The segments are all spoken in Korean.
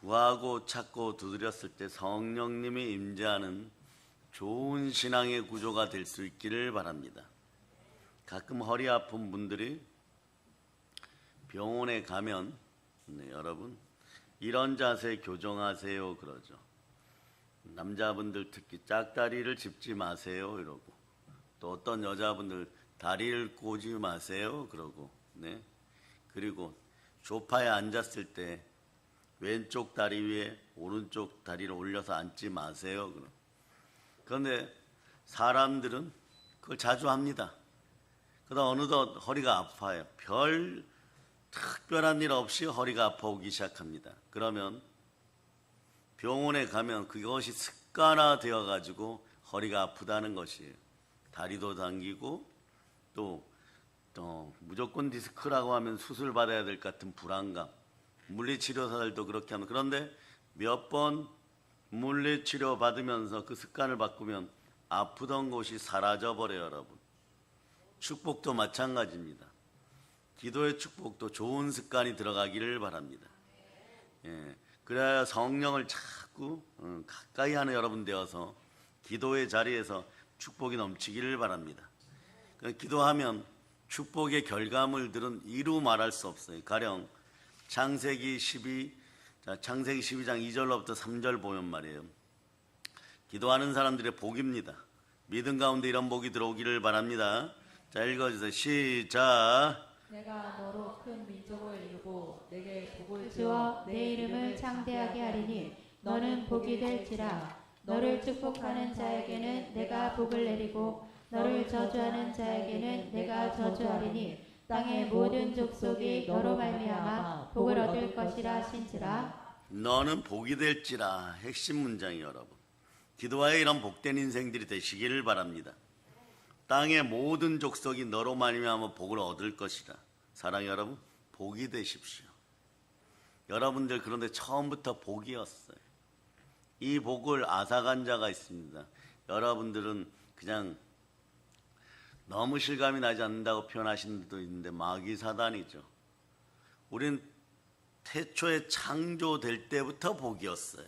구하고 찾고 두드렸을 때 성령님이 임재하는 좋은 신앙의 구조가 될 수 있기를 바랍니다. 가끔 허리 아픈 분들이 병원에 가면 여러분 이런 자세 교정하세요 그러죠. 남자분들 특히 짝다리를 짚지 마세요 이러고, 또 어떤 여자분들 다리를 꼬지 마세요 그러고, 그리고 소파에 앉았을 때 왼쪽 다리 위에 오른쪽 다리를 올려서 앉지 마세요. 그런데 사람들은 그걸 자주 합니다. 그러다 어느덧 허리가 아파요. 별 특별한 일 없이 허리가 아파오기 시작합니다. 그러면 병원에 가면 그것이 습관화되어 가지고 허리가 아프다는 것이에요. 다리도 당기고 또 무조건 디스크라고 하면 수술 받아야 될 것 같은 불안감, 물리치료사들도 그렇게 하면, 그런데 몇 번 물리치료 받으면서 그 습관을 바꾸면 아프던 곳이 사라져버려요. 여러분, 축복도 마찬가지입니다. 기도의 축복도 좋은 습관이 들어가기를 바랍니다. 그래야 성령을 자꾸 가까이 하는 여러분 되어서 기도의 자리에서 축복이 넘치기를 바랍니다. 기도하면 축복의 결과물들은 이루 말할 수 없어요. 가령 창세기 12장 2절로부터 3절 보면 말이에요. 기도하는 사람들의 복입니다. 믿음 가운데 이런 복이 들어오기를 바랍니다. 자, 읽어주세요. 시작. 내가 너로 큰 민족을 이루고 내게 복을 주어 내 이름을 창대하게 하리니 너는 복이 될지라. 너를 축복하는 자에게는 내가 복을 내리고 너를 저주하는 자에게는 내가 저주하리니 땅의 모든 족속이 너로 말미암아 복을 얻을 것이라 하신지라. 너는 복이 될지라. 핵심 문장이 여러분, 기도하여 이런 복된 인생들이 되시기를 바랍니다. 땅의 모든 족속이 너로 말미암아 복을 얻을 것이라. 사랑하는 여러분, 복이 되십시오. 여러분들 그런데 처음부터 복이었어요. 이 복을 앗아간 자가 있습니다. 여러분들은 그냥 너무 실감이 나지 않는다고 표현하시는 분도 있는데 마귀 사단이죠. 우린 태초에 창조될 때부터 복이었어요.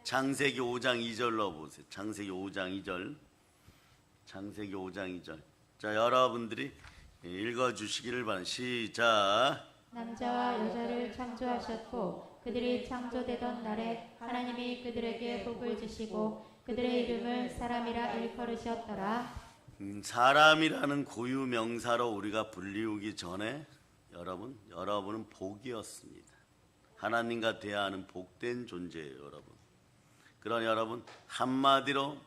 창세기 5장 2절로 보세요. 창세기 5장 2절. 창세기 5장 2절. 자, 여러분들이 읽어주시기를 바랍니다. 시작. 남자와 여자를 창조하셨고 그들이 창조되던 날에 하나님이 그들에게 복을 주시고 그들의 이름을 사람이라 일컬으셨더라. 사람이라는 고유 명사로 우리가 불리우기 전에 여러분은 복이었습니다. 하나님과 대화하는 복된 존재예요, 여러분. 그러니 여러분 한마디로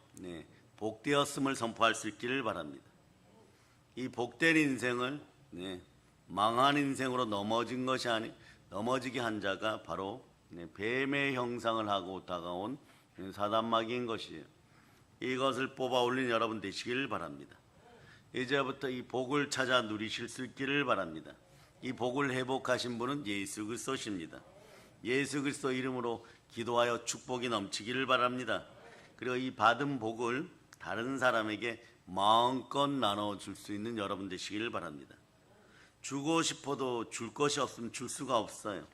복되었음을 선포할 수 있기를 바랍니다. 이 복된 인생을 망한 인생으로 넘어진 것이 아니 넘어지게 한 자가 바로 뱀의 형상을 하고 다가온 사단마귀인 것이에요. 이것을 뽑아 올린 여러분 되시기를 바랍니다. 이제부터 이 복을 찾아 누리실 수 있기를 바랍니다. 이 복을 회복하신 분은 예수 그리스도십니다. 예수 그리스도 이름으로 기도하여 축복이 넘치기를 바랍니다. 그리고 이 받은 복을 다른 사람에게 마음껏 나눠줄 수 있는 여러분 되시기를 바랍니다. 주고 싶어도 줄 것이 없으면 줄 수가 없어요.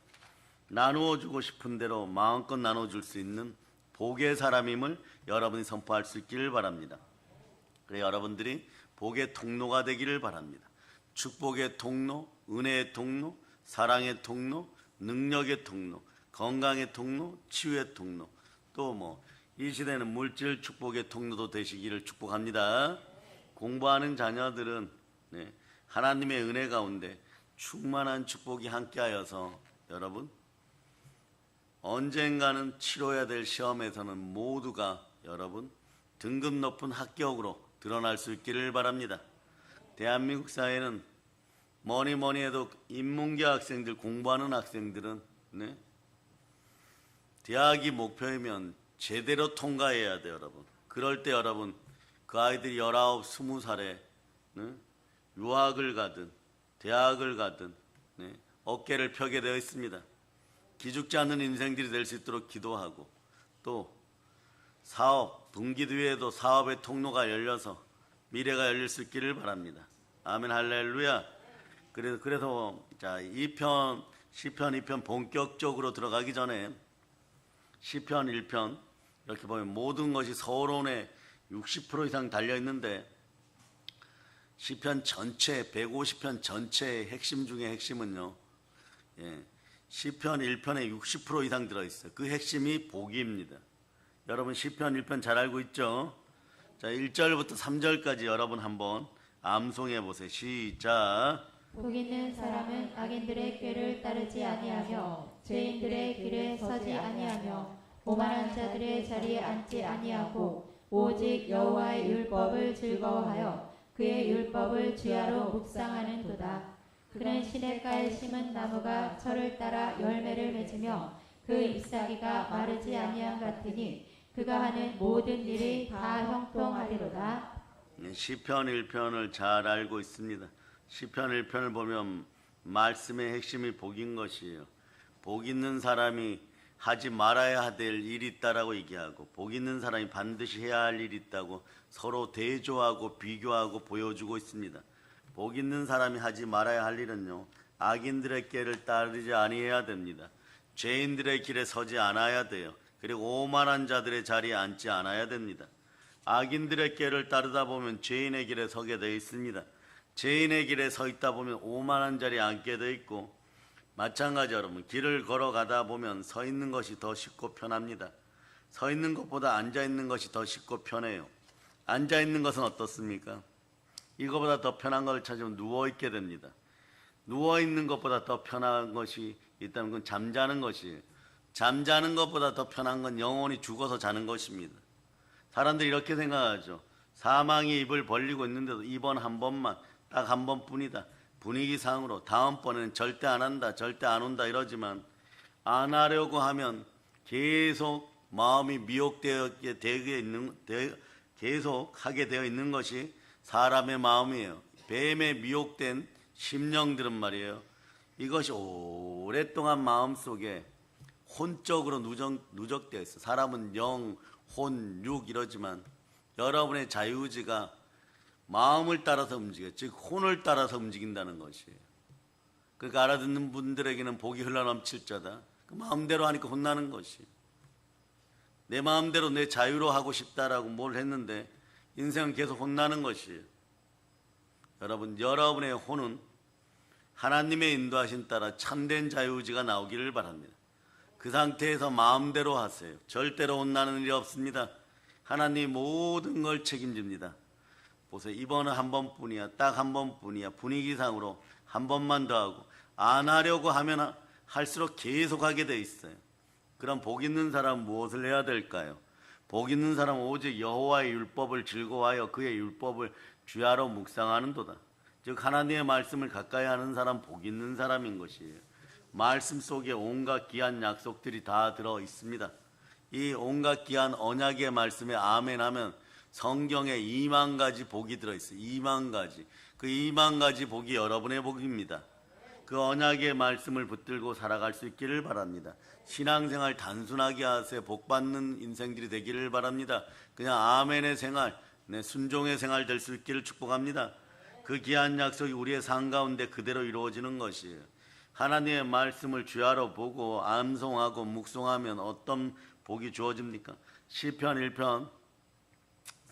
나누어 주고 싶은 대로 마음껏 나눠줄 수 있는 복의 사람임을 여러분이 선포할 수 있기를 바랍니다. 그래 여러분들이 복의 통로가 되기를 바랍니다. 축복의 통로, 은혜의 통로, 사랑의 통로, 능력의 통로, 건강의 통로, 치유의 통로, 또 이 시대는 물질 축복의 통로도 되시기를 축복합니다. 공부하는 자녀들은 하나님의 은혜 가운데 충만한 축복이 함께하여서 여러분 언젠가는 치러야 될 시험에서는 모두가 여러분 등급 높은 합격으로 드러날 수 있기를 바랍니다. 대한민국 사회는 뭐니 해도 인문계 학생들, 공부하는 학생들은 대학이 목표이면 제대로 통과해야 돼요, 여러분. 그럴 때 여러분 그 아이들이 19, 20살에 유학을 가든 대학을 가든 어깨를 펴게 되어 있습니다. 기죽지 않는 인생들이 될 수 있도록 기도하고, 또 사업, 분기뒤에도 사업의 통로가 열려서 미래가 열릴 수 있기를 바랍니다. 아멘, 할렐루야. 그래서 자, 시편 2편 본격적으로 들어가기 전에 시편 1편 이렇게 보면 모든 것이 서론에 60% 이상 달려 있는데 시편 전체 150편 전체의 핵심 중에 핵심은요. 시편 1편에 60% 이상 들어 있어요. 그 핵심이 복입니다. 여러분 시편 1편 잘 알고 있죠? 자, 1절부터 3절까지 여러분 한번 암송해 보세요. 시작. 복 있는 사람은 악인들의 꾀를 따르지 아니하며 죄인들의 길에 서지 아니하며 오만한 자들의 자리에 앉지 아니하고 오직 여호와의 율법을 즐거워하여 그의 율법을 주야로 묵상하는도다. 그는 시냇가에 심은 나무가 철을 따라 열매를 맺으며 그 잎사귀가 마르지 아니함 같으니 그가 하는 모든 일이 다 형통하리로다. 시편 1편을 잘 알고 있습니다. 시편 1편을 보면 말씀의 핵심이 복인 것이에요. 복 있는 사람이 하지 말아야 될 일이 있다라고 얘기하고 복 있는 사람이 반드시 해야 할 일이 있다고 서로 대조하고 비교하고 보여주고 있습니다. 복 있는 사람이 하지 말아야 할 일은요. 악인들의 길을 따르지 아니해야 됩니다. 죄인들의 길에 서지 않아야 돼요. 그리고 오만한 자들의 자리에 앉지 않아야 됩니다. 악인들의 길을 따르다 보면 죄인의 길에 서게 되어 있습니다. 죄인의 길에 서 있다 보면 오만한 자리에 앉게 되어 있고 마찬가지 여러분 길을 걸어가다 보면 서 있는 것이 더 쉽고 편합니다. 서 있는 것보다 앉아 있는 것이 더 쉽고 편해요. 앉아 있는 것은 어떻습니까? 이거보다 더 편한 걸 찾으면 누워 있게 됩니다. 누워 있는 것보다 더 편한 것이 있다면 그건 잠자는 것이에요. 잠자는 것보다 더 편한 건 영원히 죽어서 자는 것입니다. 사람들이 이렇게 생각하죠. 사망이 입을 벌리고 있는데도 이번 한 번만 딱 한 번뿐이다. 분위기상으로 다음번에는 절대 안 한다. 절대 안 온다 이러지만 안 하려고 하면 계속 마음이 미혹되게 계속 하게 되어 있는 것이 사람의 마음이에요. 뱀에 미혹된 심령들은 말이에요. 이것이 오랫동안 마음속에 혼적으로 누적되어 있어요. 사람은 영, 혼, 육 이러지만 여러분의 자유의지가 마음을 따라서 움직여요. 즉 혼을 따라서 움직인다는 것이에요. 그러니까 알아듣는 분들에게는 복이 흘러넘칠 자다. 그 마음대로 하니까 혼나는 것이에요. 내 마음대로 내 자유로 하고 싶다라고 뭘 했는데 인생은 계속 혼나는 것이에요. 여러분, 여러분의 혼은 하나님의 인도하신 따라 참된 자유의지가 나오기를 바랍니다. 그 상태에서 마음대로 하세요. 절대로 혼나는 일이 없습니다. 하나님이 모든 걸 책임집니다. 보세요. 이번은 한 번뿐이야. 딱 한 번뿐이야. 분위기상으로 한 번만 더 하고 안 하려고 하면 할수록 계속하게 돼 있어요. 그럼 복 있는 사람은 무엇을 해야 될까요? 복 있는 사람은 오직 여호와의 율법을 즐거워하여 그의 율법을 주야로 묵상하는도다. 즉 하나님의 말씀을 가까이 하는 사람 복 있는 사람인 것이에요. 말씀 속에 온갖 귀한 약속들이 다 들어 있습니다. 이 온갖 귀한 언약의 말씀에 아멘 하면 성경에 2만 가지 복이 들어 있어요. 2만 가지. 그 2만 가지 복이 여러분의 복입니다. 그 언약의 말씀을 붙들고 살아갈 수 있기를 바랍니다. 신앙생활 단순하게 하세요. 복받는 인생들이 되기를 바랍니다. 그냥 아멘의 생활, 순종의 생활 될 수 있기를 축복합니다. 그 귀한 약속이 우리의 삶 가운데 그대로 이루어지는 것이에요. 하나님의 말씀을 주야로 보고 암송하고 묵송하면 어떤 복이 주어집니까? 시편 1편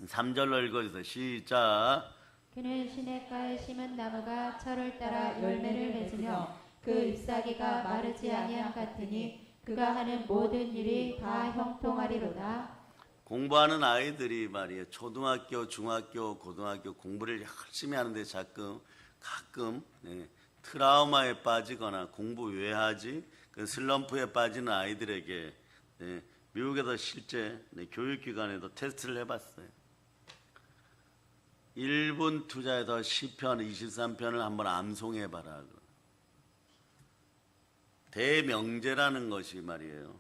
3절로 읽어주세요. 시작. 그는 시냇가에 심은 나무가 철을 따라 열매를 맺으며 그 잎사귀가 마르지 아니함 같으니 그가 하는 모든 일이 다 형통하리로다. 공부하는 아이들이 말이에요. 초등학교, 중학교, 고등학교 공부를 열심히 하는데 가끔 트라우마에 빠지거나 공부 왜 하지? 그 슬럼프에 빠지는 아이들에게 미국에서 실제 교육기관에도 테스트를 해봤어요. 1분 투자해서 시편 23편을 한번 암송해봐라. 대명제라는 것이 말이에요.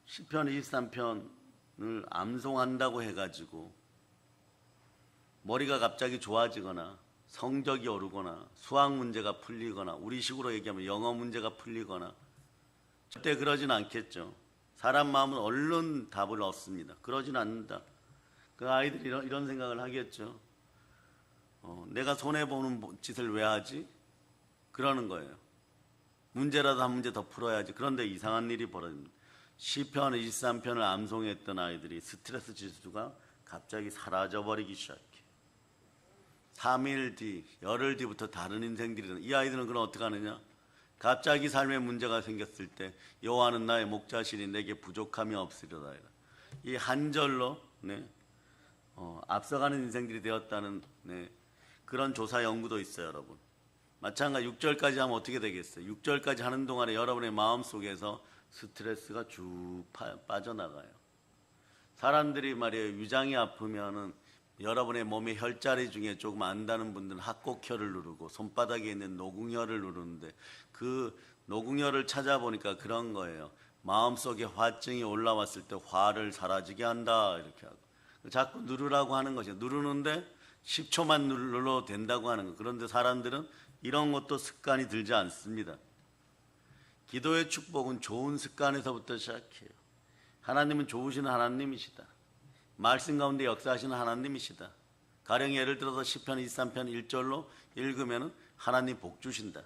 시편 23편을 암송한다고 해가지고 머리가 갑자기 좋아지거나 성적이 오르거나 수학 문제가 풀리거나 우리식으로 얘기하면 영어 문제가 풀리거나 절대 그러진 않겠죠. 사람 마음은 얼른 답을 얻습니다. 그러진 않는다. 그 아이들이 이런 생각을 하겠죠. 내가 손해보는 짓을 왜 하지? 그러는 거예요. 문제라도 한 문제 더 풀어야지. 그런데 이상한 일이 벌어집니다. 시편 23편을 암송했던 아이들이 스트레스 지수가 갑자기 사라져버리기 시작해. 3일 뒤, 열흘 뒤부터 다른 인생들이 이 아이들은 그럼 어떻게 하느냐? 갑자기 삶에 문제가 생겼을 때 여호와는 나의 목자시니 내게 부족함이 없으리로다. 이 한 절로 앞서가는 인생들이 되었다는 그런 조사 연구도 있어요, 여러분. 마찬가지 6절까지 하면 어떻게 되겠어요? 6절까지 하는 동안에 여러분의 마음속에서 스트레스가 쭉 빠져나가요. 사람들이 말이에요, 위장이 아프면은 여러분의 몸의 혈자리 중에 조금 안다는 분들은 합곡혈을 누르고 손바닥에 있는 노궁혈을 누르는데 그 노궁혈을 찾아보니까 그런 거예요. 마음속에 화증이 올라왔을 때 화를 사라지게 한다 이렇게 하고 자꾸 누르라고 하는 것이에요. 누르는데 10초만 눌러도 된다고 하는 거. 그런데 사람들은 이런 것도 습관이 들지 않습니다. 기도의 축복은 좋은 습관에서부터 시작해요. 하나님은 좋으신 하나님이시다. 말씀 가운데 역사하시는 하나님이시다. 가령 예를 들어서 시편 23편 1절로 읽으면 하나님 복 주신다.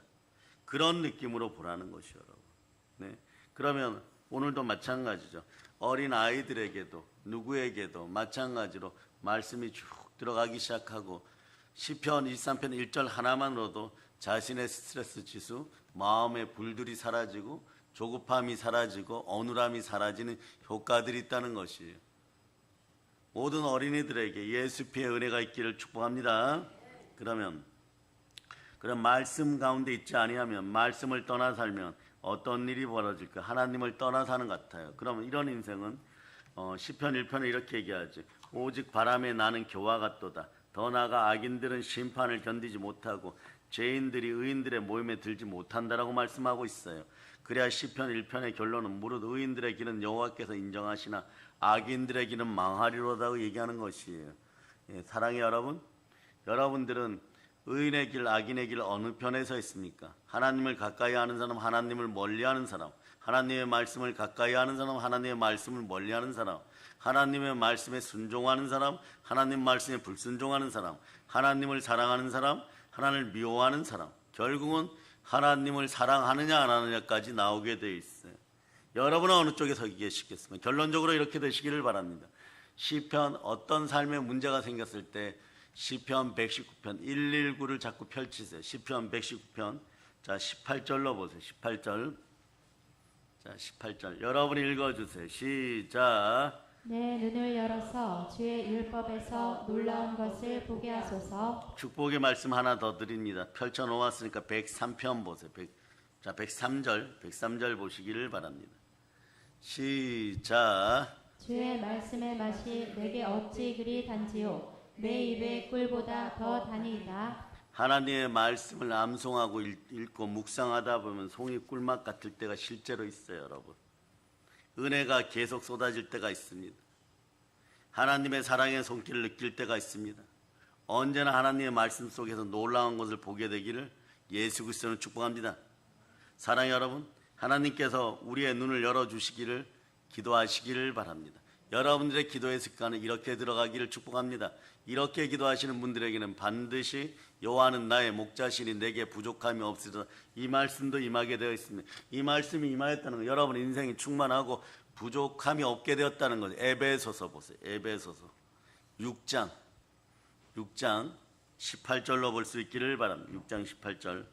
그런 느낌으로 보라는 것이요, 여러분. 그러면 오늘도 마찬가지죠. 어린 아이들에게도 누구에게도 마찬가지로 말씀이 쭉 들어가기 시작하고 시편 23편 1절 하나만으로도 자신의 스트레스 지수, 마음의 불들이 사라지고 조급함이 사라지고 어눌함이 사라지는 효과들이 있다는 것이에요. 모든 어린이들에게 예수 피의 은혜가 있기를 축복합니다. 그럼 말씀 가운데 있지 아니하면 말씀을 떠나 살면 어떤 일이 벌어질까? 하나님을 떠나 사는 것 같아요. 그러면 이런 인생은 시편 1편에 이렇게 얘기하지. 오직 바람에 나는 교와 같도다. 더 나아가 악인들은 심판을 견디지 못하고 죄인들이 의인들의 모임에 들지 못한다라고 말씀하고 있어요. 그래야 시편 1편의 결론은 무릇 의인들의 길은 여호와께서 인정하시나 악인들의 길은 망하리로다고 얘기하는 것이에요. 사랑의 여러분, 여러분들은 의인의 길, 악인의 길 어느 편에 서 있습니까? 하나님을 가까이 하는 사람, 하나님을 멀리하는 사람, 하나님의 말씀을 가까이 하는 사람, 하나님의 말씀을 멀리하는 사람, 하나님의 말씀에 순종하는 사람, 하나님 말씀에 불순종하는 사람, 하나님을 사랑하는 사람, 하나님을 미워하는 사람. 결국은 하나님을 사랑하느냐 안 하느냐까지 나오게 돼 있어요. 여러분은 어느 쪽에 서 계시겠습니까? 결론적으로 이렇게 되시기를 바랍니다. 시편 어떤 삶에 문제가 생겼을 때 시편 119편 119를 자꾸 펼치세요. 시편 119편 자 18절로 보세요. 18절 자 18절 여러분이 읽어주세요. 시작. 내 눈을 열어서 주의 율법에서 놀라운 것을 보게 하소서. 축복의 말씀 하나 더 드립니다. 펼쳐놓았으니까 103편 보세요. 103절 보시기를 바랍니다. 시작. 주의 말씀의 맛이 내게 어찌 그리 단지요 내 입의 꿀보다 더 단이다. 하나님의 말씀을 암송하고 읽고 묵상하다 보면 송이 꿀맛 같을 때가 실제로 있어요, 여러분. 은혜가 계속 쏟아질 때가 있습니다. 하나님의 사랑의 손길을 느낄 때가 있습니다. 언제나 하나님의 말씀 속에서 놀라운 것을 보게 되기를 예수 그리스도는 축복합니다. 사랑의 여러분, 하나님께서 우리의 눈을 열어주시기를 기도하시기를 바랍니다. 여러분들의 기도의 습관은 이렇게 들어가기를 축복합니다. 이렇게 기도하시는 분들에게는 반드시 여호와는 나의 목자시니 내게 부족함이 없으리라. 이 말씀도 임하게 되어 있습니다. 이 말씀이 임하였다는 건 여러분 인생이 충만하고 부족함이 없게 되었다는 거죠. 에베소서 보세요. 에베소서 6장 18절로 볼 수 있기를 바랍니다. 6장 18절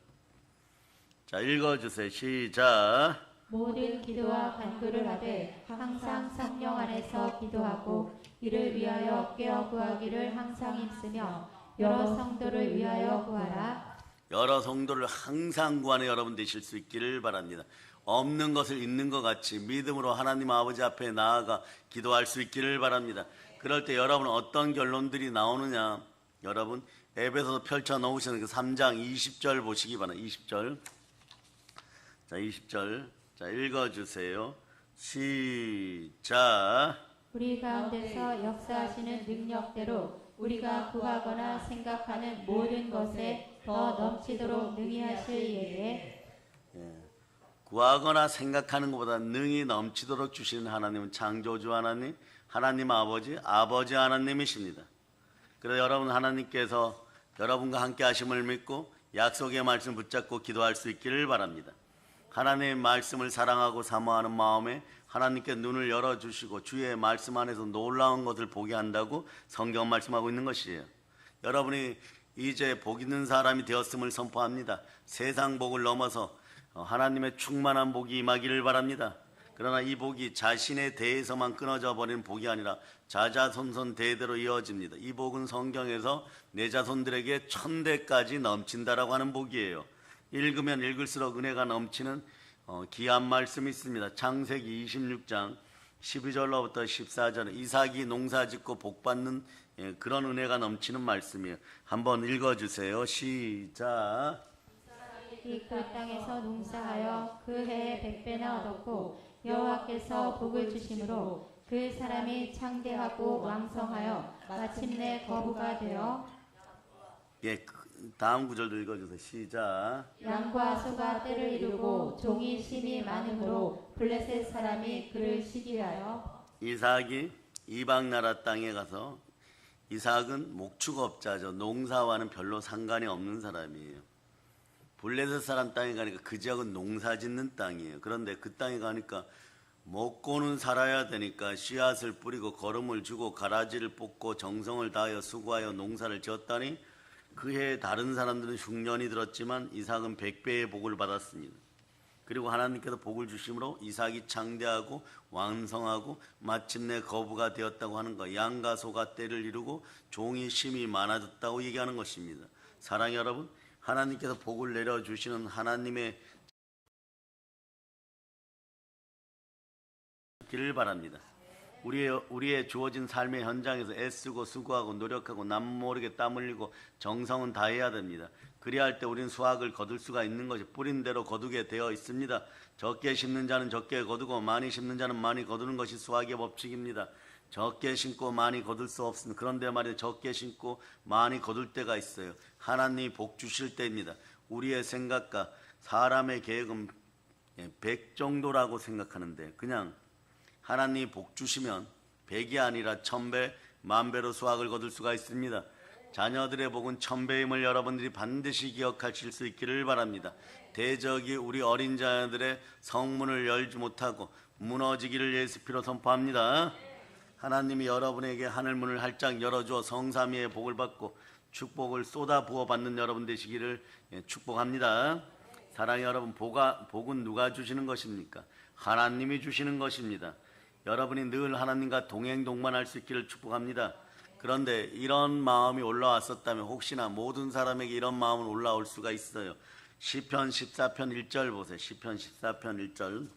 자 읽어주세요. 시작. 모든 기도와 간구를 하되 항상 성령 안에서 기도하고 이를 위하여 깨어 구하기를 항상 힘쓰며 여러 성도를 위하여 구하라. 여러 성도를 항상 구하는 여러분 되실 수 있기를 바랍니다. 없는 것을 있는 것 같이 믿음으로 하나님 아버지 앞에 나아가 기도할 수 있기를 바랍니다. 그럴 때 여러분 어떤 결론들이 나오느냐, 여러분 에베소서 펼쳐 놓으시는 그 3장 20절 보시기 바랍니다. 20절 자 20절 자 읽어주세요. 시작. 우리 가운데서 역사하시는 능력대로 우리가 구하거나 생각하는 모든 것에 더 넘치도록 능히 하실 이에게 구하거나 생각하는 것보다 능히 넘치도록 주시는 하나님은 창조주 하나님, 하나님 아버지 하나님이십니다. 그래서 여러분 하나님께서 여러분과 함께 하심을 믿고 약속의 말씀 붙잡고 기도할 수 있기를 바랍니다. 하나님의 말씀을 사랑하고 사모하는 마음에 하나님께 눈을 열어주시고 주의 말씀 안에서 놀라운 것을 보게 한다고 성경 말씀하고 있는 것이에요. 여러분이 이제 복 있는 사람이 되었음을 선포합니다. 세상 복을 넘어서 하나님의 충만한 복이 임하기를 바랍니다. 그러나 이 복이 자신에 대해서만 끊어져 버리는 복이 아니라 자자손손 대대로 이어집니다. 이 복은 성경에서 내 자손들에게 1000대까지 넘친다라고 하는 복이에요. 읽으면 읽을수록 은혜가 넘치는 귀한 말씀이 있습니다. 창세기 26장 12절로부터 14절, 이삭이 농사짓고 복받는 그런 은혜가 넘치는 말씀이에요. 한번 읽어주세요. 시작. 그 땅에서 농사하여 그 해에 100배나 얻었고 여호와께서 복을 주심으로 그 사람이 창대하고 왕성하여 마침내 거부가 되어 다음 구절도 읽어주세요. 시작. 양과 소가 떼를 이루고 종이 심이 많으므로 블레셋 사람이 그를 시기하여 이삭이 이방 나라 땅에 가서, 이삭은 목축업자죠. 농사와는 별로 상관이 없는 사람이에요. 블레셋 사람 땅에 가니까 그 지역은 농사 짓는 땅이에요. 그런데 그 땅에 가니까 먹고는 살아야 되니까 씨앗을 뿌리고 거름을 주고 가라지를 뽑고 정성을 다하여 수고하여 농사를 지었다니 그 해에 다른 사람들은 흉년이 들었지만 이삭은 100배의 복을 받았습니다. 그리고 하나님께서 복을 주심으로 이삭이 창대하고 왕성하고 마침내 거부가 되었다고 하는 것, 양과 소가 떼를 이루고 종이 심이 많아졌다고 얘기하는 것입니다. 사랑하는 여러분, 하나님께서 복을 내려주시는 하나님의 길을 바랍니다. 우리의 주어진 삶의 현장에서 애쓰고 수고하고 노력하고 남 모르게 땀 흘리고 정성은 다해야 됩니다. 그리할 때 우리는 수확을 거둘 수가 있는 것이 뿌린 대로 거두게 되어 있습니다. 적게 심는 자는 적게 거두고 많이 심는 자는 많이 거두는 것이 수확의 법칙입니다. 적게 심고 많이 거둘 수 없습니다. 그런데 말이에요, 적게 심고 많이 거둘 때가 있어요. 하나님이 복 주실 때입니다. 우리의 생각과 사람의 계획은 100 정도라고 생각하는데 그냥 하나님이 복 주시면 100이 아니라 1000배, 10,000배로 수확을 거둘 수가 있습니다. 자녀들의 복은 1000배임을 여러분들이 반드시 기억하실 수 있기를 바랍니다. 대적이 우리 어린 자녀들의 성문을 열지 못하고 무너지기를 예수 피로 선포합니다. 하나님이 여러분에게 하늘문을 활짝 열어주어 성삼위의 복을 받고 축복을 쏟아 부어 받는 여러분 되시기를 축복합니다. 사랑하는 여러분, 복은 누가 주시는 것입니까? 하나님이 주시는 것입니다. 여러분이 늘 하나님과 동행동반할 수 있기를 축복합니다. 그런데 이런 마음이 올라왔었다면 혹시나 모든 사람에게 이런 마음은 올라올 수가 있어요. 시편 14편 1절 보세요. 시편 14편 1절.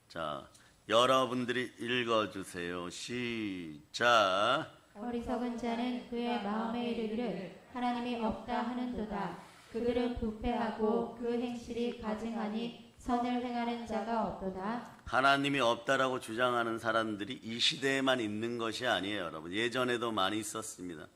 자, 여러분들이 읽어주세요. 시작. 어리석은 자는 그의 마음에 이르기를 하나님이 없다 하는도다. 그들은 부패하고 그 행실이 가증하니 선을 행하는 자가 없도다. 하나님이 없다라고 주장하는 사람들이 이 시대에만 있는 것이 아니에요, 여러분. 예전에도 많이 있었습니다.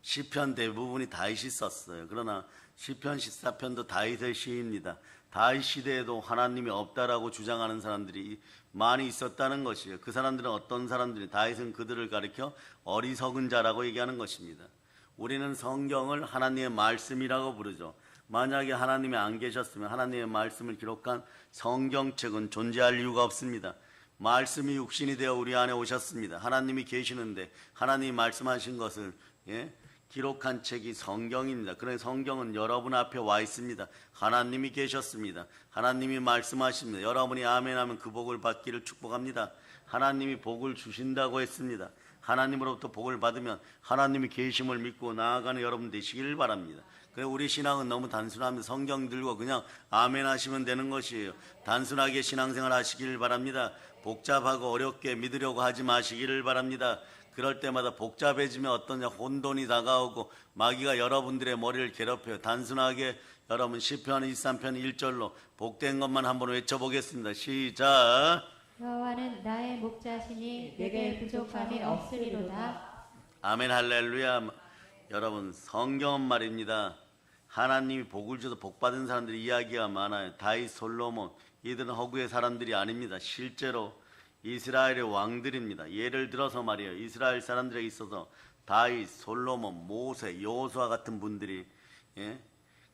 시편 대부분이 다윗이 썼어요. 그러나 시편 14편도 다윗의 시입니다. 다윗 시대에도 하나님이 없다라고 주장하는 사람들이 많이 있었다는 것이에요. 그 사람들은 어떤 사람들이, 다윗은 그들을 가리켜 어리석은 자라고 얘기하는 것입니다. 우리는 성경을 하나님의 말씀이라고 부르죠. 만약에 하나님이 안 계셨으면 하나님의 말씀을 기록한 성경책은 존재할 이유가 없습니다. 말씀이 육신이 되어 우리 안에 오셨습니다. 하나님이 계시는데 하나님이 말씀하신 것을 기록한 책이 성경입니다. 그래서 성경은 여러분 앞에 와 있습니다. 하나님이 계셨습니다. 하나님이 말씀하십니다. 여러분이 아멘하면 그 복을 받기를 축복합니다. 하나님이 복을 주신다고 했습니다. 하나님으로부터 복을 받으면 하나님이 계심을 믿고 나아가는 여러분 되시길 바랍니다. 그래서 우리 신앙은 너무 단순합니다. 성경 들고 그냥 아멘 하시면 되는 것이에요. 단순하게 신앙생활 하시길 바랍니다. 복잡하고 어렵게 믿으려고 하지 마시기를 바랍니다. 그럴 때마다 복잡해지면 어떠냐, 혼돈이 다가오고 마귀가 여러분들의 머리를 괴롭혀요. 단순하게 여러분 시편 23편 1절로 복된 것만 한번 외쳐보겠습니다. 시작. 여호와는 나의 목자시니 내게 부족함이 없으리로다. 아멘 할렐루야. 여러분, 성경은 말입니다. 하나님이 복을 줘서 복받은 사람들이 이야기가 많아요. 다윗, 솔로몬, 이들은 허구의 사람들이 아닙니다. 실제로 이스라엘의 왕들입니다. 예를 들어서 말이에요, 이스라엘 사람들에게 있어서 다윗, 솔로몬, 모세, 여호수아 같은 분들이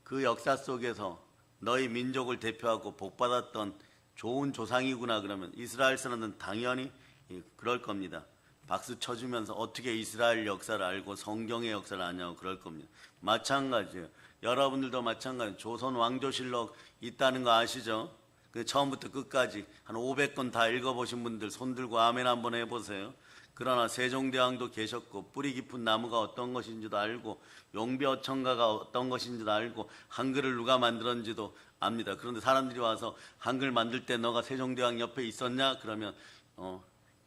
그 역사 속에서 너희 민족을 대표하고 복받았던 좋은 조상이구나 그러면 이스라엘 사람들은 당연히 그럴 겁니다. 박수 쳐주면서 어떻게 이스라엘 역사를 알고 성경의 역사를 아냐고 그럴 겁니다. 마찬가지예요. 여러분들도 마찬가지예요. 조선 왕조실록 있다는 거 아시죠? 그 처음부터 끝까지 한 500권 다 읽어보신 분들 손 들고 아멘 한번 해보세요. 그러나 세종대왕도 계셨고 뿌리 깊은 나무가 어떤 것인지도 알고 용비어천가가 어떤 것인지도 알고 한글을 누가 만들었는지도 압니다. 그런데 사람들이 와서 한글 만들 때 너가 세종대왕 옆에 있었냐? 그러면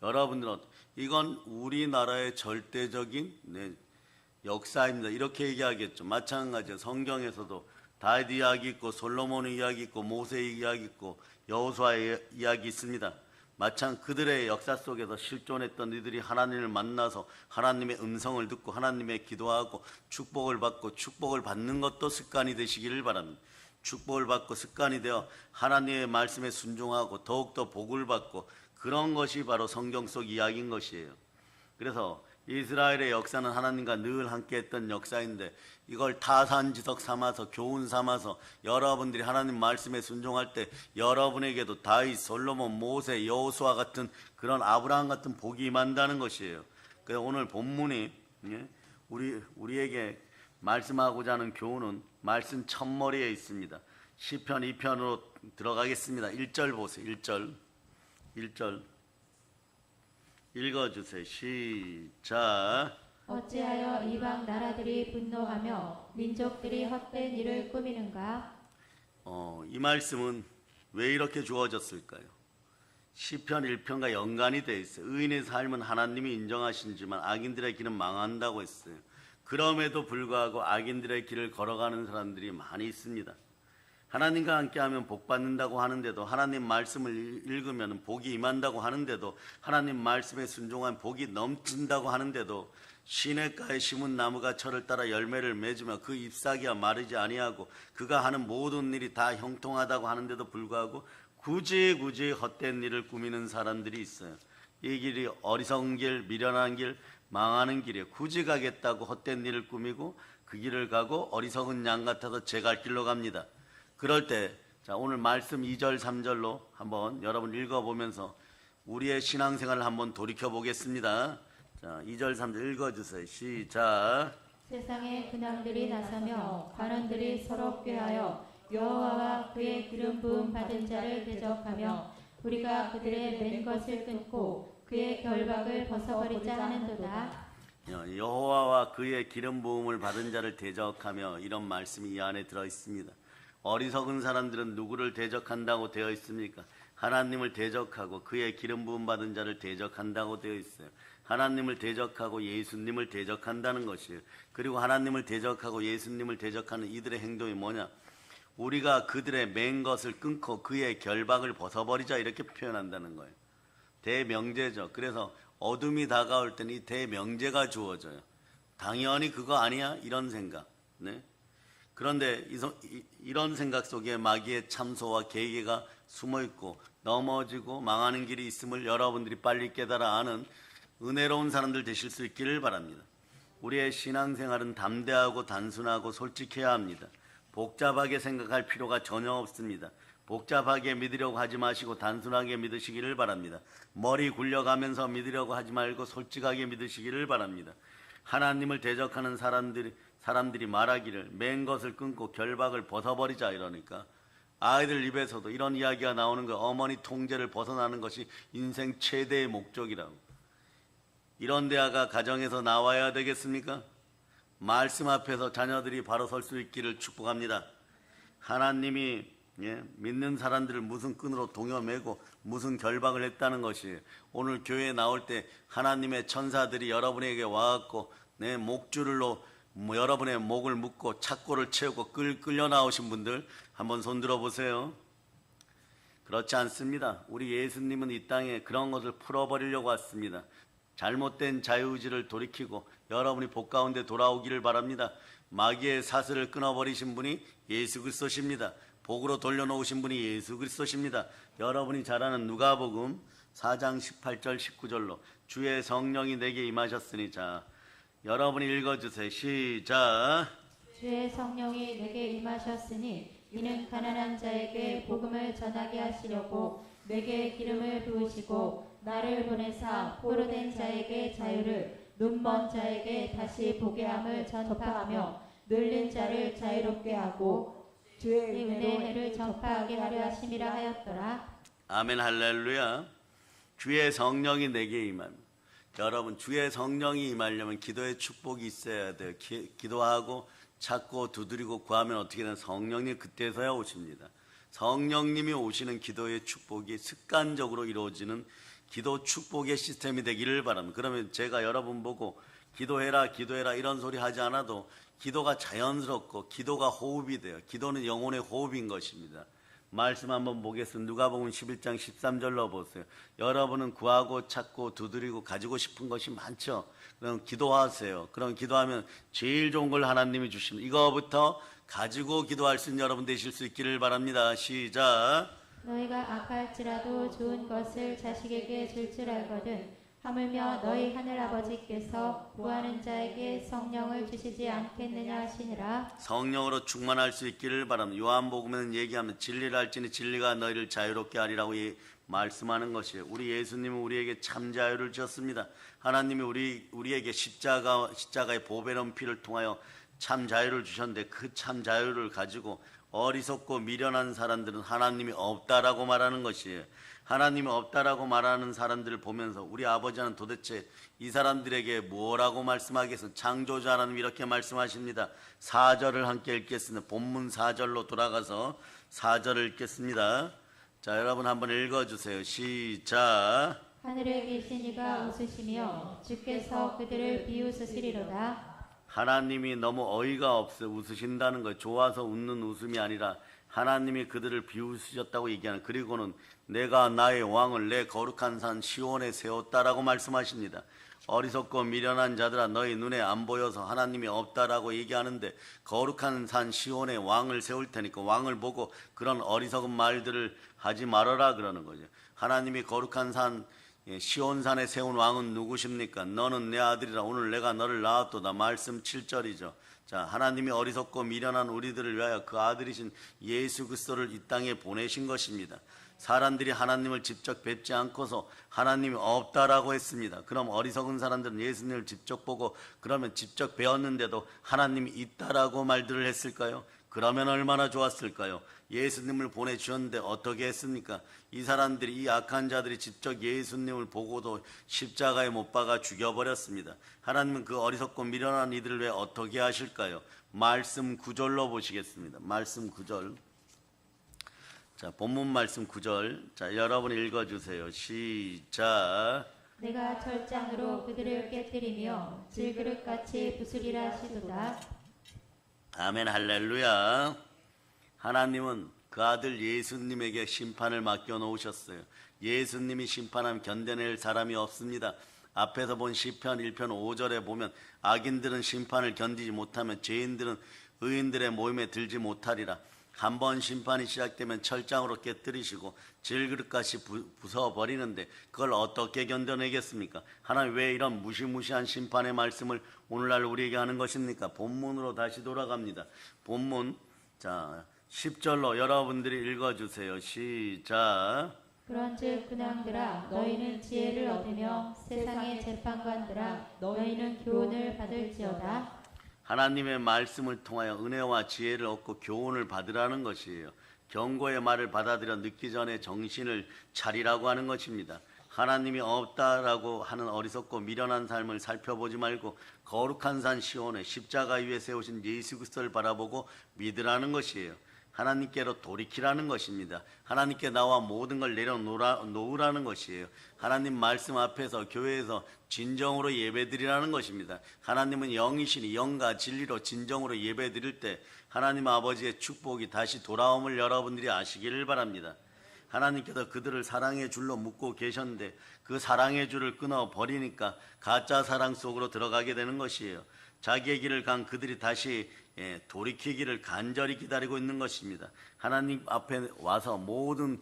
여러분들은 이건 우리나라의 절대적인 역사입니다. 이렇게 얘기하겠죠. 마찬가지로 성경에서도 다윗 이야기 있고 솔로몬의 이야기 있고 모세의 이야기 있고 여호수아의 이야기 있습니다. 마찬 그들의 역사 속에서 실존했던 이들이 하나님을 만나서 하나님의 음성을 듣고 하나님의 기도하고 축복을 받고 축복을 받는 것도 습관이 되시기를 바랍니다. 축복을 받고 습관이 되어 하나님의 말씀에 순종하고 더욱더 복을 받고 그런 것이 바로 성경 속 이야기인 것이에요. 그래서 이스라엘의 역사는 하나님과 늘 함께했던 역사인데 이걸 타산지석 삼아서 교훈 삼아서 여러분들이 하나님 말씀에 순종할 때 여러분에게도 다윗, 솔로몬, 모세, 여호수아 같은 그런 아브라함 같은 복이 임한다는 것이에요. 그래서 오늘 본문이 우리에게 말씀하고자 하는 교훈은 말씀 첫머리에 있습니다. 시편 2편으로 들어가겠습니다. 1절 보세요. 1절 읽어주세요. 시작. 어찌하여 이방 나라들이 분노하며 민족들이 헛된 일을 꾸미는가? 이 말씀은 왜 이렇게 주어졌을까요? 시편 1편과 연관이 되어 있어요. 의인의 삶은 하나님이 인정하시지만 악인들의 길은 망한다고 했어요. 그럼에도 불구하고 악인들의 길을 걸어가는 사람들이 많이 있습니다. 하나님과 함께하면 복 받는다고 하는데도 하나님 말씀을 읽으면 복이 임한다고 하는데도 하나님 말씀에 순종한 복이 넘친다고 하는데도 시냇가에 심은 나무가 철을 따라 열매를 맺으며 그 잎사귀가 마르지 아니하고 그가 하는 모든 일이 다 형통하다고 하는데도 불구하고 굳이 헛된 일을 꾸미는 사람들이 있어요. 이 길이 어리석은 길, 미련한 길, 망하는 길이에요. 굳이 가겠다고 헛된 일을 꾸미고 그 길을 가고 어리석은 양 같아서 제 갈 길로 갑니다. 그럴 때 오늘 말씀 2절 3절로 한번 여러분 읽어보면서 우리의 신앙생활을 한번 돌이켜보겠습니다. 자, 2절 3절 읽어주세요. 시작. 세상에 근황들이 나서며 관원들이 서로 꾀하여 여호와와 그의 기름 부음 받은 자를 대적하며 우리가 그들의 맨 것을 끊고 그의 결박을 벗어버리자 하는도다. 여호와와 그의 기름 부음을 받은 자를 대적하며 이런 말씀이 이 안에 들어 있습니다. 어리석은 사람들은 누구를 대적한다고 되어 있습니까? 하나님을 대적하고 그의 기름 부음 받은 자를 대적한다고 되어 있어요. 하나님을 대적하고 예수님을 대적한다는 것이에요. 그리고 하나님을 대적하고 예수님을 대적하는 이들의 행동이 뭐냐? 우리가 그들의 맨 것을 끊고 그의 결박을 벗어버리자 이렇게 표현한다는 거예요. 대명제죠. 그래서 어둠이 다가올 때는 이 대명제가 주어져요. 당연히 그거 아니야? 이런 생각. 네? 그런데 이런 생각 속에 마귀의 참소와 계계가 숨어있고 넘어지고 망하는 길이 있음을 여러분들이 빨리 깨달아 아는 은혜로운 사람들 되실 수 있기를 바랍니다. 우리의 신앙생활은 담대하고 단순하고 솔직해야 합니다. 복잡하게 생각할 필요가 전혀 없습니다. 복잡하게 믿으려고 하지 마시고 단순하게 믿으시기를 바랍니다. 머리 굴려가면서 믿으려고 하지 말고 솔직하게 믿으시기를 바랍니다. 하나님을 대적하는 사람들이 말하기를 맨 것을 끊고 결박을 벗어버리자 이러니까 아이들 입에서도 이런 이야기가 나오는 거예요. 어머니 통제를 벗어나는 것이 인생 최대의 목적이라고. 이런 대화가 가정에서 나와야 되겠습니까? 말씀 앞에서 자녀들이 바로 설 수 있기를 축복합니다. 하나님이 믿는 사람들을 무슨 끈으로 동여매고 무슨 결박을 했다는 것이 오늘 교회에 나올 때 하나님의 천사들이 여러분에게 와갖고 목줄로 여러분의 목을 묶고 착고를 채우고 끌려 나오신 분들 한번 손 들어보세요. 그렇지 않습니다. 우리 예수님은 이 땅에 그런 것을 풀어버리려고 왔습니다. 잘못된 자유의지를 돌이키고 여러분이 복 가운데 돌아오기를 바랍니다. 마귀의 사슬을 끊어버리신 분이 예수 그리스도십니다. 복으로 돌려놓으신 분이 예수 그리스도십니다. 여러분이 잘 아는 누가복음 4장 18절 19절로 주의 성령이 내게 임하셨으니 자 여러분이 읽어주세요. 시작. 주의 성령이 내게 임하셨으니 이는 가난한 자에게 복음을 전하게 하시려고 내게 기름을 부으시고 나를 보내사 포로된 자에게 자유를 눈먼 자에게 다시 보게 함을 전파하며 눌린 자를 자유롭게 하고 주의 은혜를 전파하게 하려 하심이라 하였더라. 아멘 할렐루야. 주의 성령이 내게 임하면, 여러분 주의 성령이 임하려면 기도의 축복이 있어야 돼요. 기도하고 찾고 두드리고 구하면 어떻게 되나 성령님 그때서야 오십니다. 성령님이 오시는 기도의 축복이 습관적으로 이루어지는 기도 축복의 시스템이 되기를 바랍니다. 그러면 제가 여러분 보고 기도해라 기도해라 이런 소리 하지 않아도 기도가 자연스럽고 기도가 호흡이 돼요. 기도는 영혼의 호흡인 것입니다. 말씀 한번 보겠습니다. 누가복음 11장 13절로 보세요. 여러분은 구하고 찾고 두드리고 가지고 싶은 것이 많죠. 그럼 기도하세요. 그럼 기도하면 제일 좋은 걸 하나님이 주십니다. 이거부터 가지고 기도할 수 있는 여러분 되실 수 있기를 바랍니다. 시작. 너희가 악할지라도 좋은 것을 자식에게 줄 줄 알거든 하물며 너희 하늘아버지께서 구하는 자에게 성령을 주시지 않겠느냐 하시니라. 성령으로 충만할 수 있기를 바랍니다. 요한복음에는 얘기하면 진리를 알지니 진리가 너희를 자유롭게 하리라고 말씀하는 것이에요. 우리 예수님은 우리에게 참 자유를 주셨습니다. 하나님이 우리에게 십자가의 보배로운 피를 통하여 참 자유를 주셨는데 그 참 자유를 가지고 어리석고 미련한 사람들은 하나님이 없다라고 말하는 것이에요. 하나님이 없다라고 말하는 사람들을 보면서 우리 아버지는 도대체 이 사람들에게 뭐라고 말씀하겠어? 창조주 하나님 이렇게 말씀하십니다. 4절을 함께 읽겠습니다. 본문 4절로 돌아가서 4절을 읽겠습니다. 자, 여러분 한번 읽어주세요. 시작. 하늘에 계신 이가 웃으시며 주께서 그들을 비웃으시리로다. 하나님이 너무 어이가 없어 웃으신다는 거예요. 좋아서 웃는 웃음이 아니라 하나님이 그들을 비웃으셨다고 얘기하는, 그리고는 내가 나의 왕을 내 거룩한 산 시온에 세웠다라고 말씀하십니다. 어리석고 미련한 자들아 너희 눈에 안 보여서 하나님이 없다라고 얘기하는데 거룩한 산 시온에 왕을 세울 테니까 왕을 보고 그런 어리석은 말들을 하지 말아라 그러는 거죠. 하나님이 거룩한 산 시온산에 세운 왕은 누구십니까? 너는 내 아들이라 오늘 내가 너를 낳았도다. 말씀 7절이죠. 자, 하나님이 어리석고 미련한 우리들을 위하여 그 아들이신 예수 그리스도를 이 땅에 보내신 것입니다. 사람들이 하나님을 직접 뵙지 않고서 하나님이 없다라고 했습니다. 그럼 어리석은 사람들은 예수님을 직접 보고 그러면 직접 배웠는데도 하나님이 있다라고 말들을 했을까요? 그러면 얼마나 좋았을까요? 예수님을 보내주셨는데 어떻게 했습니까? 이 사람들이, 이 악한 자들이 직접 예수님을 보고도 십자가에 못 박아 죽여버렸습니다. 하나님은 그 어리석고 미련한 이들을 왜 어떻게 하실까요? 말씀 9절로 보시겠습니다. 말씀 9절. 자, 본문 말씀 9절. 자, 여러분 읽어주세요. 시작. 내가 철장으로 그들을 깨뜨리며 질그릇같이 부수리라 하시도다. 아멘 할렐루야. 하나님은 그 아들 예수님에게 심판을 맡겨놓으셨어요. 예수님이 심판하면 견뎌낼 사람이 없습니다. 앞에서 본 시편 1편 5절에 보면 악인들은 심판을 견디지 못하면 죄인들은 의인들의 모임에 들지 못하리라. 한번 심판이 시작되면 철장으로 깨뜨리시고 질그릇같이 부숴버리는데 그걸 어떻게 견뎌내겠습니까? 하나님 왜 이런 무시무시한 심판의 말씀을 오늘날 우리에게 하는 것입니까? 본문으로 다시 돌아갑니다. 본문, 자 10절로 여러분들이 읽어주세요. 시작. 그런즉 군왕들아 너희는 지혜를 얻으며 세상의 재판관들아 너희는 교훈을 받을지어다. 하나님의 말씀을 통하여 은혜와 지혜를 얻고 교훈을 받으라는 것이에요. 경고의 말을 받아들여 늦기 전에 정신을 차리라고 하는 것입니다. 하나님이 없다라고 하는 어리석고 미련한 삶을 살펴보지 말고 거룩한 산 시온에 십자가 위에 세우신 예수 그리스도를 바라보고 믿으라는 것이에요. 하나님께로 돌이키라는 것입니다. 하나님께 나와 모든 걸 내려놓으라는 것이에요. 하나님 말씀 앞에서 교회에서 진정으로 예배드리라는 것입니다. 하나님은 영이시니 영과 진리로 진정으로 예배드릴 때 하나님 아버지의 축복이 다시 돌아옴을 여러분들이 아시기를 바랍니다. 하나님께서 그들을 사랑의 줄로 묶고 계셨는데 그 사랑의 줄을 끊어버리니까 가짜 사랑 속으로 들어가게 되는 것이에요. 자기의 길을 간 그들이 다시 돌이키기를 간절히 기다리고 있는 것입니다. 하나님 앞에 와서 모든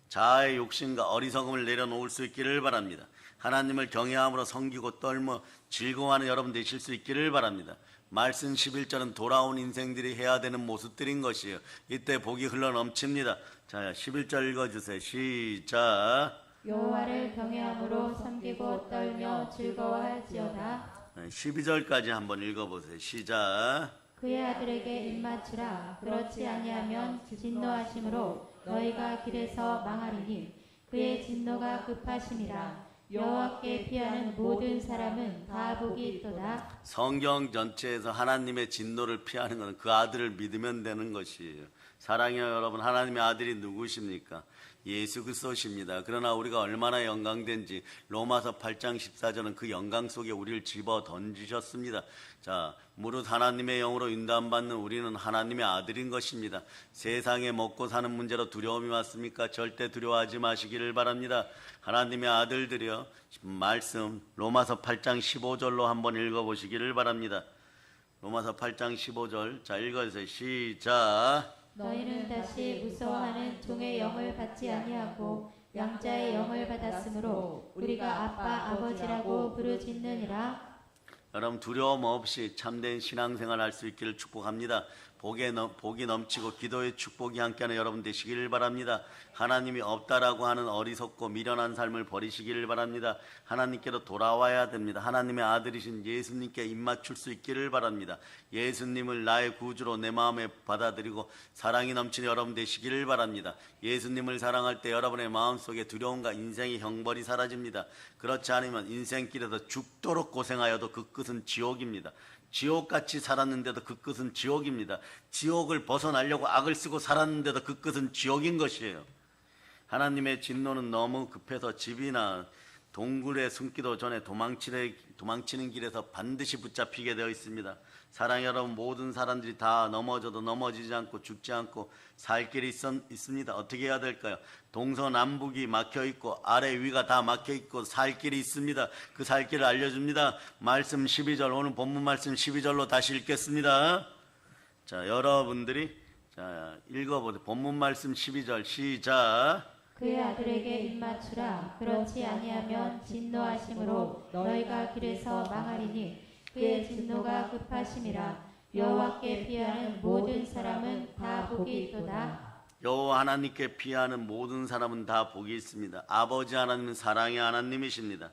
자아의 욕심과 어리석음을 내려놓을 수 있기를 바랍니다. 하나님을 경외함으로 섬기고 떨며 즐거워하는 여러분 되실 수 있기를 바랍니다. 말씀 11절은 돌아온 인생들이 해야 되는 모습들인 것이에요. 이때 복이 흘러 넘칩니다. 자, 11절 읽어주세요. 시작. 여호와를 경외함으로 섬기고 떨며 즐거워할지어다. 12절까지 한번 읽어보세요. 시작. 그의 아들에게 입맞추라. 그렇지 아니하면 진노하심으로 너희가 길에서 망하리니 그의 진노가 급하심이라. 여호와께 피하는 모든 사람은 다 복이 있도다. 성경 전체에서 하나님의 진노를 피하는 것은 그 아들을 믿으면 되는 것이에요. 사랑해요 여러분, 하나님의 아들이 누구십니까? 예수 그리스도십니다. 그러나 우리가 얼마나 영광된지 로마서 8장 14절은 그 영광 속에 우리를 집어 던지셨습니다. 자, 무릇 하나님의 영으로 인도함받는 우리는 하나님의 아들인 것입니다. 세상에 먹고 사는 문제로 두려움이 왔습니까? 절대 두려워하지 마시기를 바랍니다. 하나님의 아들들이여, 말씀 로마서 8장 15절로 한번 읽어보시기를 바랍니다. 로마서 8장 15절, 자 읽어주세요. 시작. 너희는 다시 무서워하는 종의 영을 받지 아니하고 양자의 영을 받았으므로 우리가 아빠 아버지라고 부르짖느니라. 여러분 두려움 없이 참된 신앙생활 할 수 있기를 축복합니다. 복이 넘치고 기도의 축복이 함께하는 여러분 되시기를 바랍니다. 하나님이 없다라고 하는 어리석고 미련한 삶을 버리시기를 바랍니다. 하나님께로 돌아와야 됩니다. 하나님의 아들이신 예수님께 입맞출 수 있기를 바랍니다. 예수님을 나의 구주로 내 마음에 받아들이고 사랑이 넘치는 여러분 되시기를 바랍니다. 예수님을 사랑할 때 여러분의 마음속에 두려움과 인생의 형벌이 사라집니다. 그렇지 않으면 인생길에서 죽도록 고생하여도 그 끝은 지옥입니다. 지옥같이 살았는데도 그 끝은 지옥입니다. 지옥을 벗어나려고 악을 쓰고 살았는데도 그 끝은 지옥인 것이에요. 하나님의 진노는 너무 급해서 집이나 동굴에 숨기도 전에 도망치는 길에서 반드시 붙잡히게 되어 있습니다. 사랑 여러분, 모든 사람들이 다 넘어져도 넘어지지 않고 죽지 않고 살 길이 있습니다. 어떻게 해야 될까요? 동서남북이 막혀있고 아래 위가 다 막혀있고 살 길이 있습니다. 그 살 길을 알려줍니다. 말씀 12절, 오늘 본문 말씀 12절로 다시 읽겠습니다. 자, 여러분들이 읽어보세요. 본문 말씀 12절 시작. 그의 아들에게 입맞추라. 그렇지 아니하면 진노하심으로 너희가 길에서 망하리니 그의 진노가 급하심이라. 여호와께 피하는 모든 사람은 다 복이 있도다. 여호와 하나님께 피하는 모든 사람은 다 복이 있습니다. 아버지 하나님은 사랑의 하나님이십니다.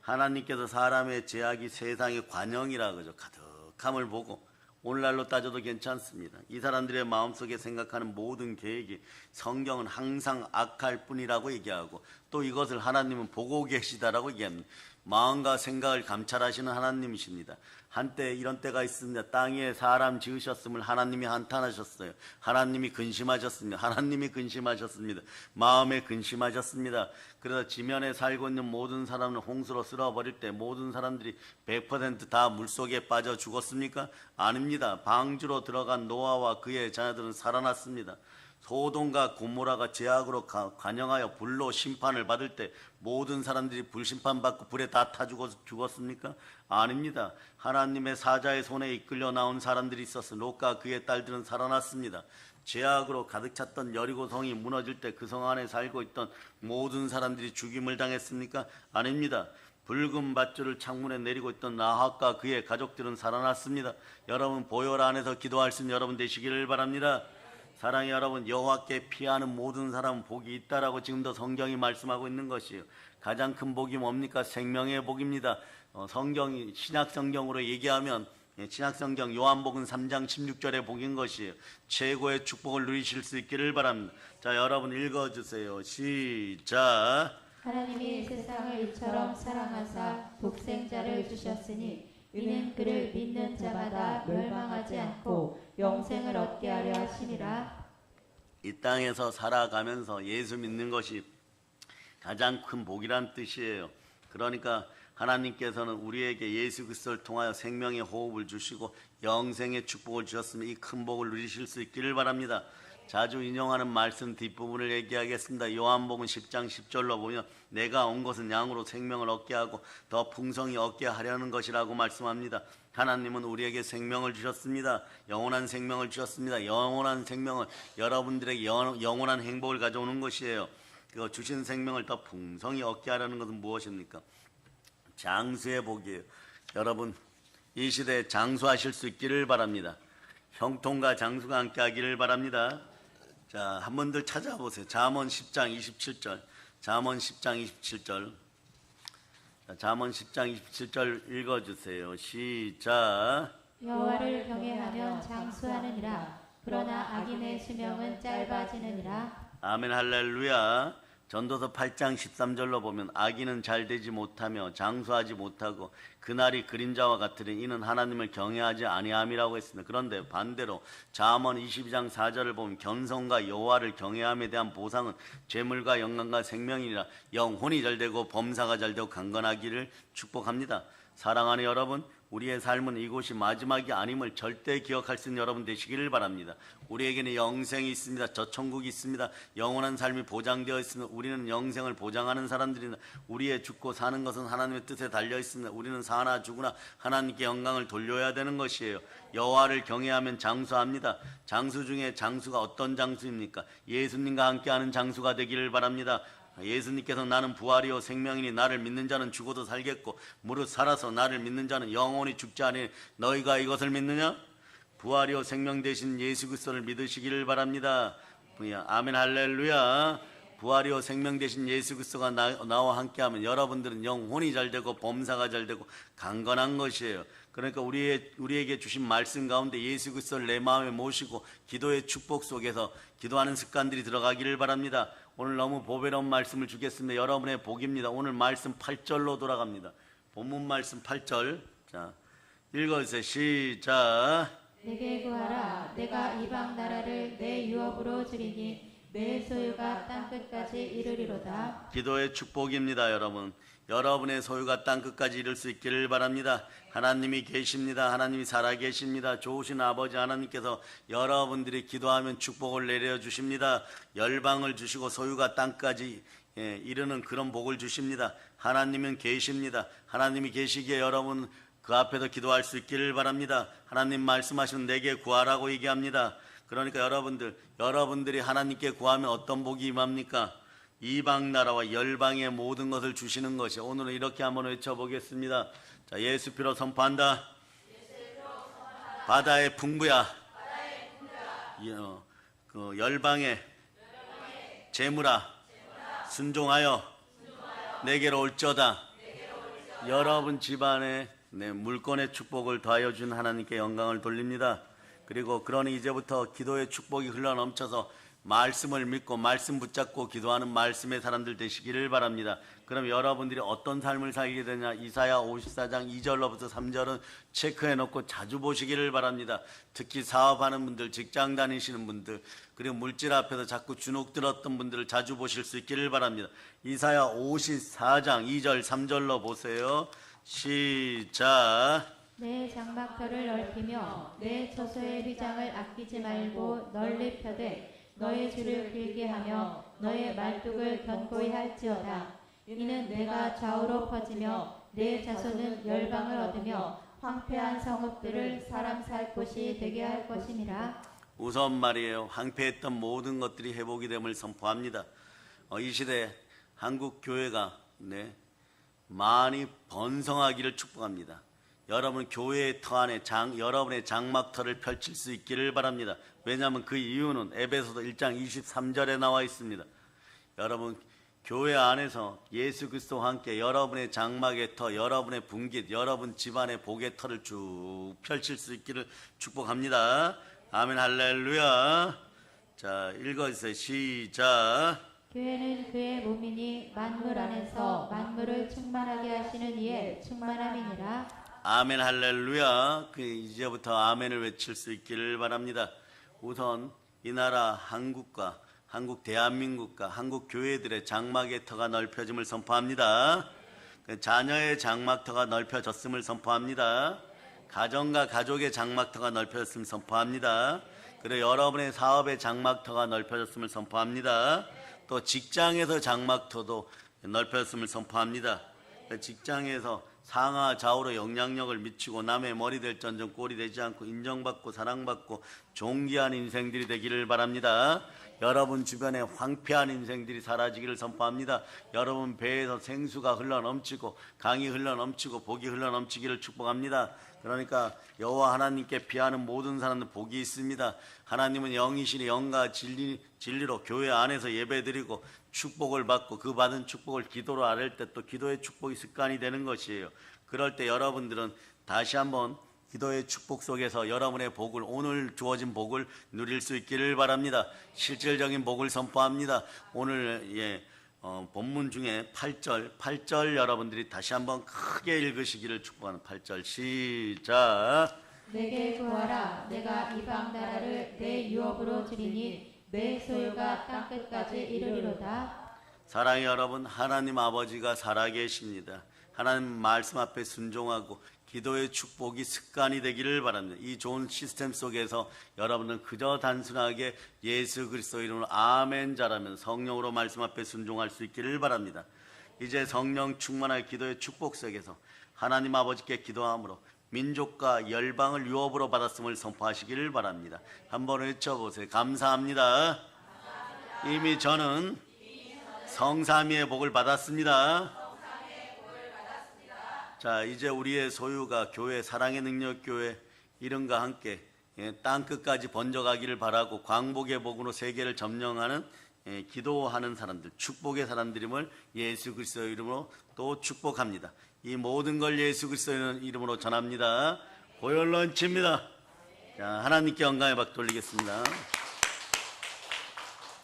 하나님께서 사람의 죄악이 세상의 관영이라 그러죠. 가득함을 보고 오늘날로 따져도 괜찮습니다. 이 사람들의 마음속에 생각하는 모든 계획이 성경은 항상 악할 뿐이라고 얘기하고 또 이것을 하나님은 보고 계시다라고 얘기합니다. 마음과 생각을 감찰하시는 하나님이십니다. 한때 이런 때가 있습니다. 땅 위에 사람 지으셨음을 하나님이 한탄하셨어요. 하나님이 근심하셨습니다. 하나님이 근심하셨습니다. 마음에 근심하셨습니다. 그래서 지면에 살고 있는 모든 사람을 홍수로 쓸어버릴 때 모든 사람들이 100% 다 물속에 빠져 죽었습니까? 아닙니다. 방주로 들어간 노아와 그의 자녀들은 살아났습니다. 소돔과 고모라가 죄악으로 관영하여 불로 심판을 받을 때 모든 사람들이 불심판받고 불에 다 타 죽었습니까? 아닙니다. 하나님의 사자의 손에 이끌려 나온 사람들이 있어서 롯과 그의 딸들은 살아났습니다. 죄악으로 가득 찼던 여리고성이 무너질 때 그 성 안에 살고 있던 모든 사람들이 죽임을 당했습니까? 아닙니다. 붉은 밧줄을 창문에 내리고 있던 라합과 그의 가족들은 살아났습니다. 여러분 보혈 안에서 기도할 수 있는 여러분 되시기를 바랍니다. 사랑의 여러분, 여호와께 피하는 모든 사람은 복이 있다라고 지금도 성경이 말씀하고 있는 것이에요. 가장 큰 복이 뭡니까? 생명의 복입니다. 성경이 신약 성경으로 얘기하면 신약 성경 요한복음 3장 16절의 복인 것이에요. 최고의 축복을 누리실 수 있기를 바랍니다. 자, 여러분 읽어주세요. 시작. 하나님이 세상을 이처럼 사랑하사 독생자를 주셨으니 이는 그를 믿는 자마다 멸망하지 않고 영생을 얻게 하려 하심이라. 이 땅에서 살아가면서 예수 믿는 것이 가장 큰 복이란 뜻이에요. 그러니까 하나님께서는 우리에게 예수 그리스도를 통하여 생명의 호흡을 주시고 영생의 축복을 주셨으면 이 큰 복을 누리실 수 있기를 바랍니다. 자주 인용하는 말씀 뒷부분을 얘기하겠습니다. 요한복음 10장 10절로 보면 내가 온 것은 양으로 생명을 얻게 하고 더 풍성히 얻게 하려는 것이라고 말씀합니다. 하나님은 우리에게 생명을 주셨습니다. 영원한 생명을 주셨습니다. 영원한 생명은 여러분들에게 영원한 행복을 가져오는 것이에요. 그 주신 생명을 더 풍성히 얻게 하려는 것은 무엇입니까? 장수의 복이에요. 여러분 이 시대에 장수하실 수 있기를 바랍니다. 형통과 장수가 함께 하기를 바랍니다. 자, 한 번들 찾아보세요. 잠언 10장 27절. 잠언 10장 27절. 자, 잠언 10장 27절 읽어주세요. 시작. 여호와를 경외하면 장수하느니라. 그러나 악인의 수명은 짧아지느니라. 아멘 할렐루야. 전도서 8장 13절로 보면 악인은 잘 되지 못하며 장수하지 못하고 그날이 그림자와 같으니 이는 하나님을 경외하지 아니함이라고 했습니다. 그런데 반대로 잠언 22장 4절을 보면 견성과 여호와를 경외함에 대한 보상은 재물과 영광과 생명이니라. 영혼이 잘되고 범사가 잘되고 강건하기를 축복합니다. 사랑하는 여러분, 우리의 삶은 이곳이 마지막이 아님을 절대 기억할 수 있는 여러분 되시기를 바랍니다. 우리에게는 영생이 있습니다. 저 천국이 있습니다. 영원한 삶이 보장되어 있습니다. 우리는 영생을 보장하는 사람들입니다. 우리의 죽고 사는 것은 하나님의 뜻에 달려 있습니다. 우리는 사나 죽으나 하나님께 영광을 돌려야 되는 것이에요. 여호와를 경외하면 장수합니다. 장수 중에 장수가 어떤 장수입니까? 예수님과 함께하는 장수가 되기를 바랍니다. 예수님께서 나는 부활이요 생명이니 나를 믿는 자는 죽어도 살겠고 무릇 살아서 나를 믿는 자는 영원히 죽지 아니하니 너희가 이것을 믿느냐? 부활이요 생명 되신 예수 그리스도를 믿으시기를 바랍니다. 아멘 할렐루야. 부활이요 생명 되신 예수 그리스도가 나와 함께하면 여러분들은 영혼이 잘되고 범사가 잘되고 강건한 것이에요. 그러니까 우리에게 주신 말씀 가운데 예수 그리스도를 내 마음에 모시고 기도의 축복 속에서 기도하는 습관들이 들어가기를 바랍니다. 오늘 너무 보배로운 말씀을 주겠습니다. 여러분의 복입니다. 오늘 말씀 8절로 돌아갑니다. 본문 말씀 8절. 자, 읽어주세요. 시작. 내게 구하라. 내가 이방 나라를 내 유업으로 주리니 내 소유가 땅끝까지 이르리로다. 기도의 축복입니다. 여러분의 소유가 땅끝까지 이룰 수 있기를 바랍니다. 하나님이 계십니다. 하나님이 살아계십니다. 좋으신 아버지 하나님께서 여러분들이 기도하면 축복을 내려주십니다. 열방을 주시고 소유가 땅까지 이르는 그런 복을 주십니다. 하나님은 계십니다. 하나님이 계시기에 여러분 그 앞에서 기도할 수 있기를 바랍니다. 하나님 말씀하시면 내게 구하라고 얘기합니다. 그러니까 여러분들이 하나님께 구하면 어떤 복이 임합니까? 이방 나라와 열방의 모든 것을 주시는 것이. 오늘은 이렇게 한번 외쳐보겠습니다. 자, 예수 피로 선포한다. 바다의 풍부야. 그 열방의 재물아 순종하여 내게로 올지어다. 여러분 집안에 물건의 축복을 더하여 준 하나님께 영광을 돌립니다. 그리고 그러니 이제부터 기도의 축복이 흘러넘쳐서 말씀을 믿고 말씀 붙잡고 기도하는 말씀의 사람들 되시기를 바랍니다. 그럼 여러분들이 어떤 삶을 살게 되냐? 이사야 54장 2절로부터 3절은 체크해 놓고 자주 보시기를 바랍니다. 특히 사업하는 분들, 직장 다니시는 분들, 그리고 물질 앞에서 자꾸 주눅 들었던 분들을 자주 보실 수 있기를 바랍니다. 이사야 54장 2절 3절로 보세요. 시작. 내 장막터를 넓히며 내 처소의 휘장을 아끼지 말고 널리 펴되 너의 줄을 길게 하며 너의 말뚝을 견고히 할지어다. 이는 내가 좌우로 퍼지며 내 자손은 열방을 얻으며 황폐한 성읍들을 사람 살 곳이 되게 할 것이니라. 우선 말이에요. 황폐했던 모든 것들이 회복이 됨을 선포합니다. 이 시대에 한국 교회가 많이 번성하기를 축복합니다. 여러분 교회의 터 안에 여러분의 장막터를 펼칠 수 있기를 바랍니다. 왜냐하면 그 이유는 에베소서 1장 23절에 나와 있습니다. 여러분 교회 안에서 예수 그리스도와 함께 여러분의 장막의 터, 여러분의 분깃, 여러분 집안의 복의 터를 쭉 펼칠 수 있기를 축복합니다. 아멘 할렐루야. 자, 읽어주세요. 시작. 교회는 그의 몸이니 만물 안에서 만물을 충만하게 하시는 이의 충만함이니라. 아멘 할렐루야. 이제부터 아멘을 외칠 수 있기를 바랍니다. 우선 이 나라 한국과 한국 대한민국과 한국 교회들의 장막의 터가 넓혀짐을 선포합니다. 자녀의 장막터가 넓혀졌음을 선포합니다. 가정과 가족의 장막터가 넓혀졌음을 선포합니다. 그리고 여러분의 사업의 장막터가 넓혀졌음을 선포합니다. 또 직장에서 장막터도 넓혀졌음을 선포합니다. 직장에서 상하 좌우로 영향력을 미치고 남의 머리 될전전 꼴이 되지 않고 인정받고 사랑받고 존귀한 인생들이 되기를 바랍니다. 여러분 주변에 황폐한 인생들이 사라지기를 선포합니다. 여러분 배에서 생수가 흘러넘치고 강이 흘러넘치고 복이 흘러넘치기를 축복합니다. 그러니까 여호와 하나님께 피하는 모든 사람들 복이 있습니다. 하나님은 영이시니 영과 진리로 교회 안에서 예배드리고 축복을 받고 그 받은 축복을 기도로 아랠 때 또 기도의 축복이 습관이 되는 것이에요. 그럴 때 여러분들은 다시 한번 기도의 축복 속에서 여러분의 복을, 오늘 주어진 복을 누릴 수 있기를 바랍니다. 실질적인 복을 선포합니다. 오늘 본문 중에 8절 여러분들이 다시 한번 크게 읽으시기를 축복하는 8절 시작. 내게 구하라. 내가 이방 나라를 내 유업으로 주리니 내 소유가 땅끝까지 이르리로다. 사랑의 여러분, 하나님 아버지가 살아계십니다. 하나님 말씀 앞에 순종하고 기도의 축복이 습관이 되기를 바랍니다. 이 좋은 시스템 속에서 여러분은 그저 단순하게 예수 그리스도 이름으로 아멘 잘하면 성령으로 말씀 앞에 순종할 수 있기를 바랍니다. 이제 성령 충만한 기도의 축복 속에서 하나님 아버지께 기도함으로 민족과 열방을 유업으로 받았음을 선포하시기를 바랍니다. 한번 외쳐보세요. 감사합니다. 이미 저는 성삼위의 복을 받았습니다. 자, 이제 우리의 소유가 교회, 사랑의 능력 교회 이름과 함께 땅끝까지 번져가기를 바라고 광복의 복으로 세계를 점령하는 기도하는 사람들, 축복의 사람들임을 예수 그리스도의 이름으로 또 축복합니다. 이 모든 걸 예수 그리스도의 이름으로 전합니다. 보혈 런치입니다. 자, 하나님께 영광의 박 돌리겠습니다.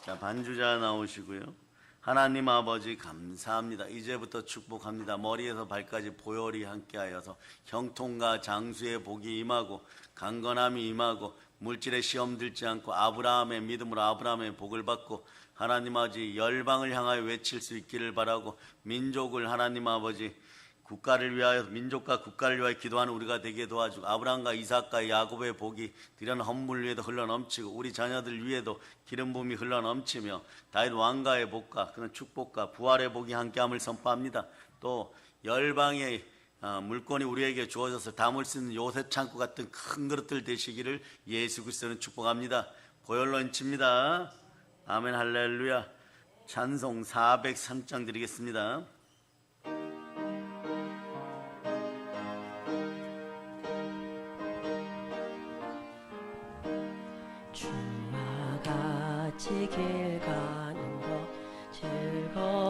자, 반주자 나오시고요. 하나님 아버지 감사합니다. 이제부터 축복합니다. 머리에서 발까지 보혈이 함께하여서 형통과 장수의 복이 임하고 강건함이 임하고 물질의 시험 들지 않고 아브라함의 믿음으로 아브라함의 복을 받고 하나님 아버지 열방을 향하여 외칠 수 있기를 바라고 민족을 하나님 아버지 국가를 위하여 민족과 국가를 위하여 기도하는 우리가 되게 도와주고 아브라함과 이삭과 야곱의 복이 드려는 헌물 위에도 흘러넘치고 우리 자녀들 위에도 기름 부음이 흘러넘치며 다윗 왕가의 복과 그런 축복과 부활의 복이 함께함을 선포합니다. 또 열방의 물건이 우리에게 주어져서 담을 수 있는 요셉 창고 같은 큰 그릇들 되시기를 예수 그리스도는 축복합니다. 보혈로 인칩니다. 아멘 할렐루야. 찬송 403장 드리겠습니다. 주와 같이 길 가는 것 즐거워